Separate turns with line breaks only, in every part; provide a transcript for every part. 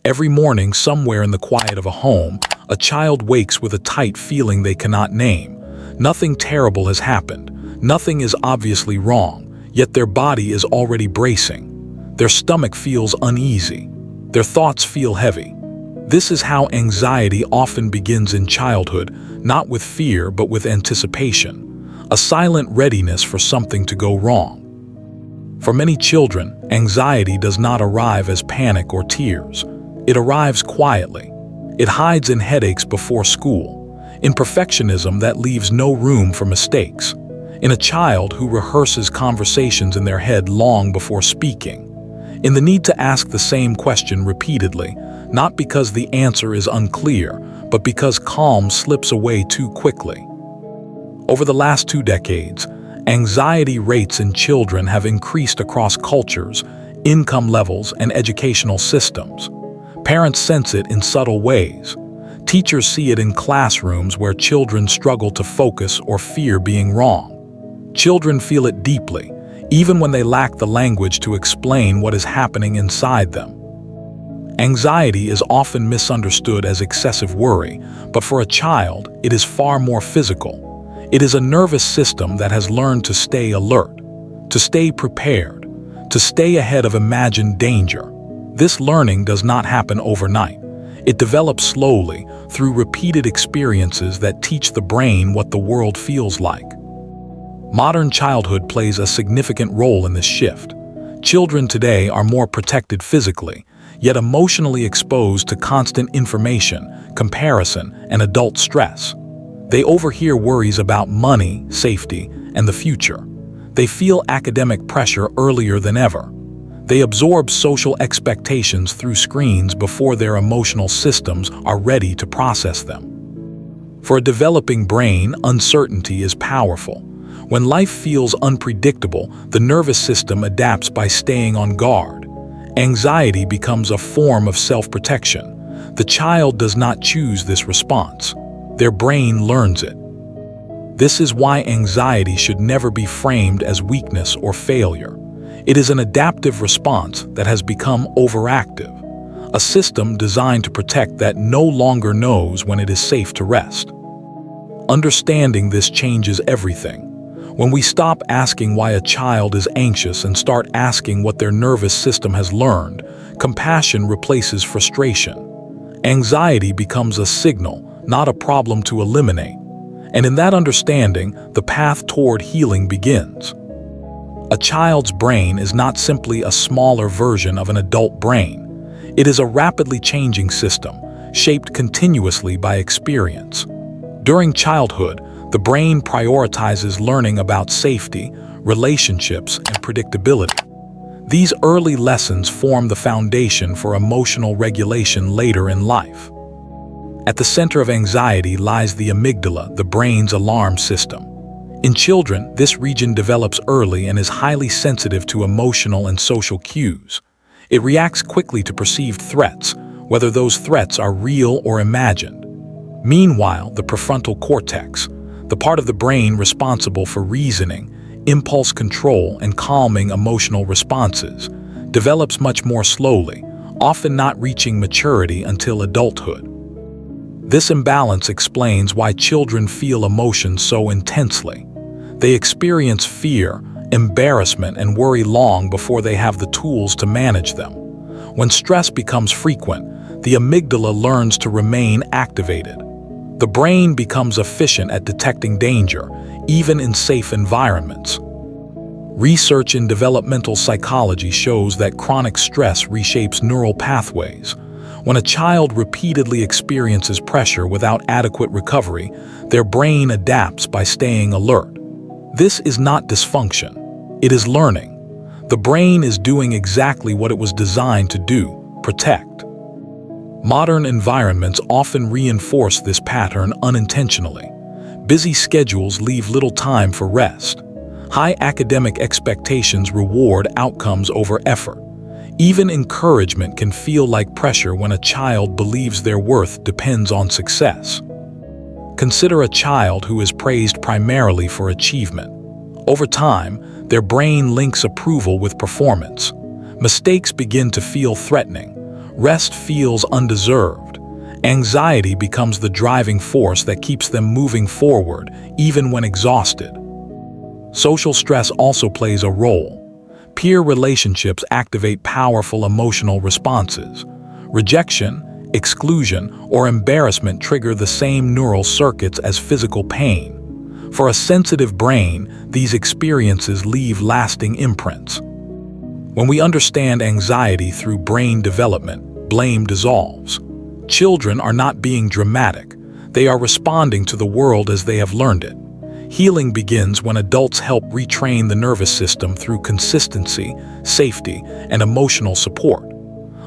Every morning, somewhere in the quiet of a home, a child wakes with a tight feeling they cannot name. Nothing terrible has happened. Nothing is obviously wrong, yet their body is already bracing. Their stomach feels uneasy. Their thoughts feel heavy. This is how anxiety often begins in childhood, not with fear but with anticipation, a silent readiness for something to go wrong. For many children, anxiety does not arrive as panic or tears. It arrives quietly. It hides in headaches before school, in perfectionism that leaves no room for mistakes, in a child who rehearses conversations in their head long before speaking, in the need to ask the same question repeatedly, not because the answer is unclear, but because calm slips away too quickly. Over the last 2 decades, anxiety rates in children have increased across cultures, income levels, and educational systems. Parents sense it in subtle ways. Teachers see it in classrooms where children struggle to focus or fear being wrong. Children feel it deeply, even when they lack the language to explain what is happening inside them. Anxiety is often misunderstood as excessive worry, but for a child, it is far more physical. It is a nervous system that has learned to stay alert, to stay prepared, to stay ahead of imagined danger. This learning does not happen overnight. It develops slowly through repeated experiences that teach the brain what the world feels like. Modern childhood plays a significant role in this shift. Children today are more protected physically, yet emotionally exposed to constant information, comparison, and adult stress. They overhear worries about money, safety, and the future. They feel academic pressure earlier than ever. They absorb social expectations through screens before their emotional systems are ready to process them. For a developing brain, uncertainty is powerful. When life feels unpredictable, the nervous system adapts by staying on guard. Anxiety becomes a form of self-protection. The child does not choose this response. Their brain learns it. This is why anxiety should never be framed as weakness or failure. It is an adaptive response that has become overactive, a system designed to protect that no longer knows when it is safe to rest. Understanding this changes everything. When we stop asking why a child is anxious and start asking what their nervous system has learned, compassion replaces frustration. Anxiety becomes a signal, not a problem to eliminate. And in that understanding, the path toward healing begins. A child's brain is not simply a smaller version of an adult brain. It is a rapidly changing system, shaped continuously by experience. During childhood, the brain prioritizes learning about safety, relationships, and predictability. These early lessons form the foundation for emotional regulation later in life. At the center of anxiety lies the amygdala, the brain's alarm system. In children, this region develops early and is highly sensitive to emotional and social cues. It reacts quickly to perceived threats, whether those threats are real or imagined. Meanwhile, the prefrontal cortex, the part of the brain responsible for reasoning, impulse control, and calming emotional responses, develops much more slowly, often not reaching maturity until adulthood. This imbalance explains why children feel emotions so intensely. They experience fear, embarrassment, and worry long before they have the tools to manage them. When stress becomes frequent, the amygdala learns to remain activated. The brain becomes efficient at detecting danger, even in safe environments. Research in developmental psychology shows that chronic stress reshapes neural pathways. When a child repeatedly experiences pressure without adequate recovery, their brain adapts by staying alert. This is not dysfunction. It is learning. The brain is doing exactly what it was designed to do: protect. Modern environments often reinforce this pattern unintentionally. Busy schedules leave little time for rest. High academic expectations reward outcomes over effort. Even encouragement can feel like pressure when a child believes their worth depends on success. Consider a child who is praised primarily for achievement. Over time, their brain links approval with performance. Mistakes begin to feel threatening. Rest feels undeserved. Anxiety becomes the driving force that keeps them moving forward, even when exhausted. Social stress also plays a role. Peer relationships activate powerful emotional responses. Rejection, exclusion, or embarrassment trigger the same neural circuits as physical pain. For a sensitive brain, these experiences leave lasting imprints. When we understand anxiety through brain development, blame dissolves. Children are not being dramatic. They are responding to the world as they have learned it. Healing begins when adults help retrain the nervous system through consistency, safety, and emotional support.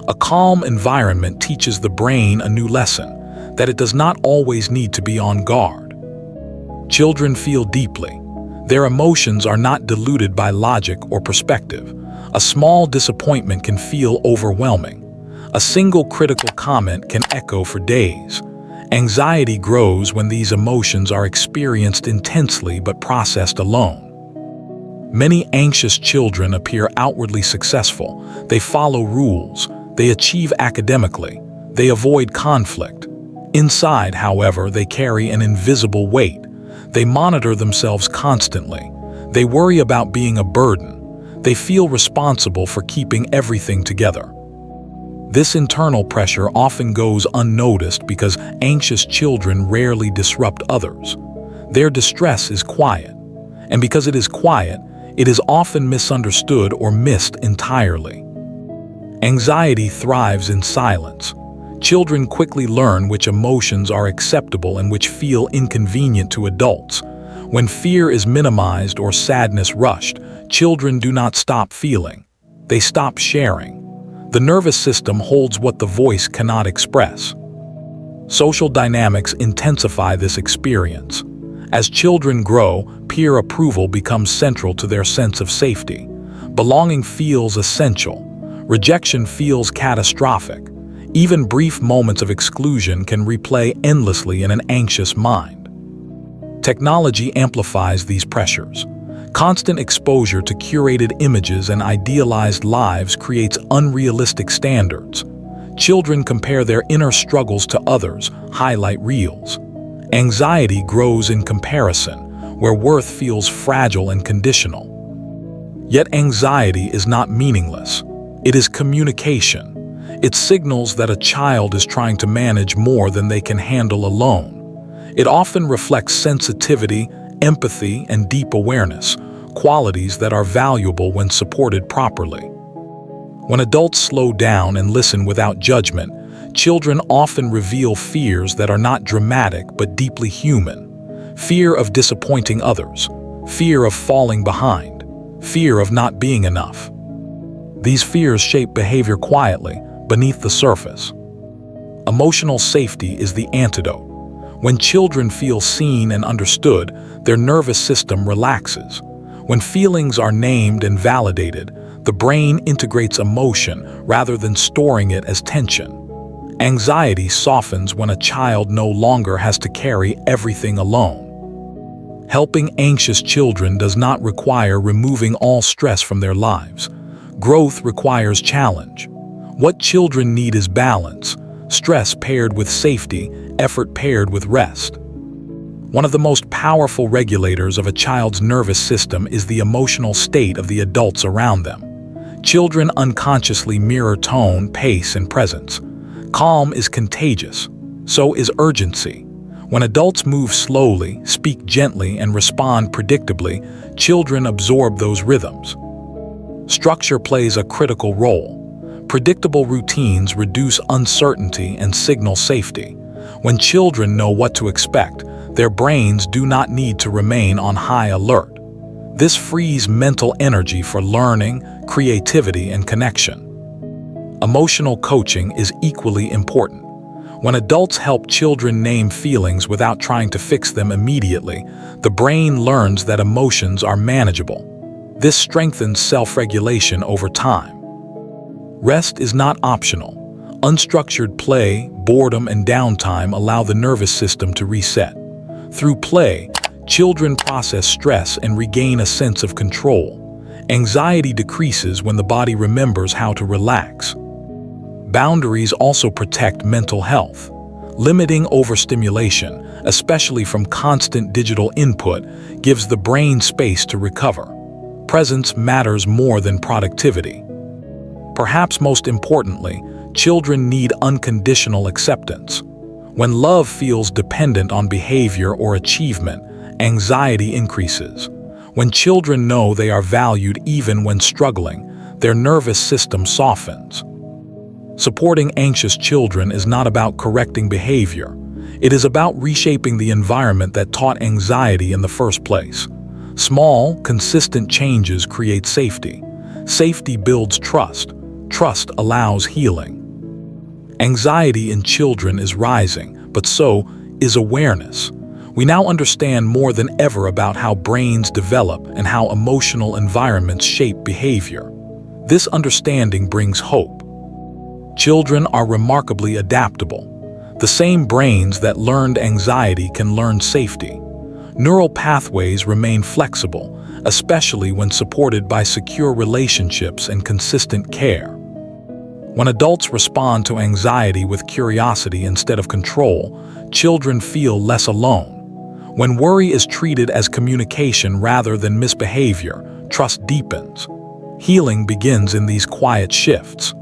A calm environment teaches the brain a new lesson, that it does not always need to be on guard. Children feel deeply. Their emotions are not diluted by logic or perspective. A small disappointment can feel overwhelming. A single critical comment can echo for days. Anxiety grows when these emotions are experienced intensely but processed alone. Many anxious children appear outwardly successful. They follow rules. They achieve academically. They avoid conflict. Inside, however, they carry an invisible weight. They monitor themselves constantly. They worry about being a burden. They feel responsible for keeping everything together. This internal pressure often goes unnoticed because anxious children rarely disrupt others. Their distress is quiet, and because it is quiet, it is often misunderstood or missed entirely. Anxiety thrives in silence. Children quickly learn which emotions are acceptable and which feel inconvenient to adults. When fear is minimized or sadness rushed, children do not stop feeling. They stop sharing. The nervous system holds what the voice cannot express. Social dynamics intensify this experience. As children grow, peer approval becomes central to their sense of safety. Belonging feels essential. Rejection feels catastrophic. Even brief moments of exclusion can replay endlessly in an anxious mind. Technology amplifies these pressures. Constant exposure to curated images and idealized lives creates unrealistic standards. Children compare their inner struggles to others' highlight reels. Anxiety grows in comparison, where worth feels fragile and conditional. Yet anxiety is not meaningless. It is communication. It signals that a child is trying to manage more than they can handle alone. It often reflects sensitivity, empathy, and deep awareness, qualities that are valuable when supported properly. When adults slow down and listen without judgment, children often reveal fears that are not dramatic but deeply human. Fear of disappointing others, fear of falling behind, fear of not being enough. These fears shape behavior quietly, beneath the surface. Emotional safety is the antidote. When children feel seen and understood, their nervous system relaxes. When feelings are named and validated, the brain integrates emotion rather than storing it as tension. Anxiety softens when a child no longer has to carry everything alone. Helping anxious children does not require removing all stress from their lives. Growth requires challenge. What children need is balance, stress paired with safety, effort paired with rest. One of the most powerful regulators of a child's nervous system is the emotional state of the adults around them. Children unconsciously mirror tone, pace, and presence. Calm is contagious. So is urgency. When adults move slowly, speak gently, and respond predictably, children absorb those rhythms. Structure plays a critical role. Predictable routines reduce uncertainty and signal safety. When children know what to expect, their brains do not need to remain on high alert. This frees mental energy for learning, creativity, and connection. Emotional coaching is equally important. When adults help children name feelings without trying to fix them immediately, the brain learns that emotions are manageable. This strengthens self-regulation over time. Rest is not optional. Unstructured play, boredom, and downtime allow the nervous system to reset. Through play, children process stress and regain a sense of control. Anxiety decreases when the body remembers how to relax. Boundaries also protect mental health. Limiting overstimulation, especially from constant digital input, gives the brain space to recover. Presence matters more than productivity. Perhaps most importantly, children need unconditional acceptance. When love feels dependent on behavior or achievement, anxiety increases. When children know they are valued even when struggling, their nervous system softens. Supporting anxious children is not about correcting behavior. It is about reshaping the environment that taught anxiety in the first place. Small, consistent changes create safety. Safety builds trust. Trust allows healing. Anxiety in children is rising, but so is awareness. We now understand more than ever about how brains develop and how emotional environments shape behavior. This understanding brings hope. Children are remarkably adaptable. The same brains that learned anxiety can learn safety. Neural pathways remain flexible, especially when supported by secure relationships and consistent care. When adults respond to anxiety with curiosity instead of control, children feel less alone. When worry is treated as communication rather than misbehavior, trust deepens. Healing begins in these quiet shifts.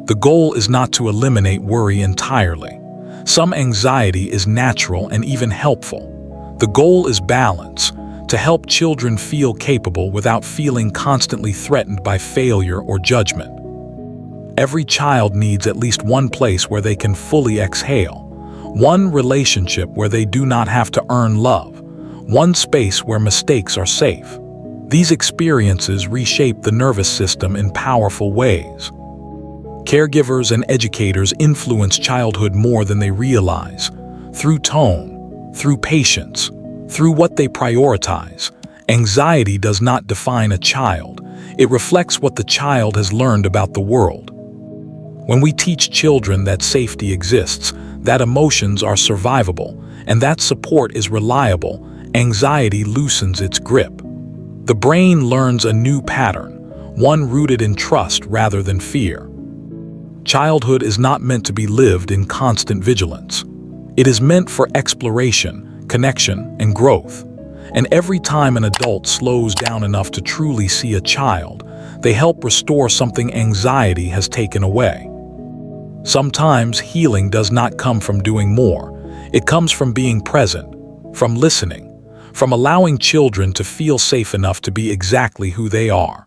The goal is not to eliminate worry entirely. Some anxiety is natural and even helpful. The goal is balance, to help children feel capable without feeling constantly threatened by failure or judgment. Every child needs at least one place where they can fully exhale, one relationship where they do not have to earn love, one space where mistakes are safe. These experiences reshape the nervous system in powerful ways. Caregivers and educators influence childhood more than they realize. Through tone, through patience, through what they prioritize. Anxiety does not define a child. It reflects what the child has learned about the world. When we teach children that safety exists, that emotions are survivable, and that support is reliable, anxiety loosens its grip. The brain learns a new pattern, one rooted in trust rather than fear. Childhood is not meant to be lived in constant vigilance. It is meant for exploration, connection, and growth. And every time an adult slows down enough to truly see a child, they help restore something anxiety has taken away. Sometimes healing does not come from doing more. It comes from being present, from listening, from allowing children to feel safe enough to be exactly who they are.